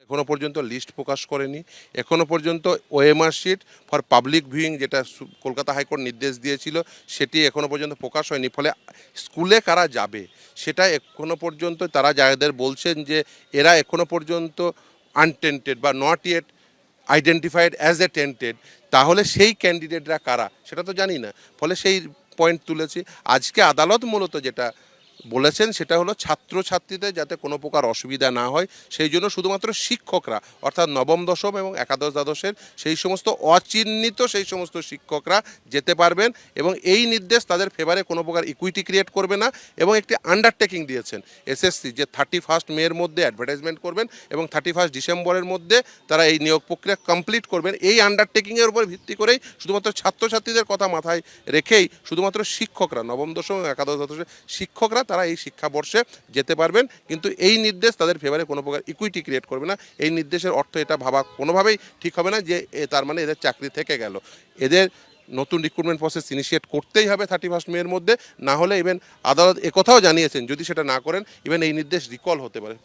এখনো পর্যন্ত লিস্ট প্রকাশ করেনি। এখনো পর্যন্ত OMR sheet for public viewing যেটা কলকাতা হাইকোর্ট নির্দেশ দিয়েছিল সেটি এখনো পর্যন্ত প্রকাশ হয়নি। ফলে স্কুলে কারা যাবে সেটা এখনো পর্যন্ত তারা যাদের বলছেন যে এরা এখনো পর্যন্ত আনটেন্টেড বা not yet identified as a tainted, তাহলে সেই ক্যান্ডিডেটরা কারা সেটা তো জানি না। ফলে সেই পয়েন্ট তুলেছি। আজকে আদালত মূলত যেটা বলেছেন সেটা হলো ছাত্রছাত্রীদের যাতে কোনো প্রকার অসুবিধা না হয় সেই জন্য শুধুমাত্র শিক্ষকরা অর্থাৎ নবম দশম এবং একাদশ দ্বাদশের সেই সমস্ত অচিহ্নিত সেই সমস্ত শিক্ষকরা যেতে পারবেন এবং এই নির্দেশ তাদের ফেভারে কোনো প্রকার ইকুইটি ক্রিয়েট করবে না। এবং একটি আন্ডারটেকিং দিয়েছেন এসএসসি যে 31 মের মধ্যে অ্যাডভার্টাইজমেন্ট করবেন এবং 31 ডিসেম্বরের মধ্যে তারা এই নিয়োগ প্রক্রিয়া কমপ্লিট করবেন। এই আন্ডারটেকিংয়ের উপর ভিত্তি করেই শুধুমাত্র ছাত্রছাত্রীদের কথা মাথায় রেখেই শুধুমাত্র শিক্ষকরা নবম দশম এবং একাদশ দ্বাদশের শিক্ষকরা তারা এই শিক্ষাবর্ষে যেতে পারবেন। কিন্তু এই নির্দেশ তাদের ফেভারে কোনো প্রকার ইকুইটি ক্রিয়েট করবে না। এই নির্দেশের অর্থ এটা ভাবা কোনোভাবেই ঠিক হবে না যে তার মানে এদের চাকরি থেকে গেল। এদের নতুন রিক্রুটমেন্ট প্রসেস ইনিশিয়েট করতেই হবে 31 মের মধ্যে, না হলে ইভেন আদালত একথাও জানিয়েছেন যদি সেটা না করেন ইভেন এই নির্দেশ রিকল হতে পারে।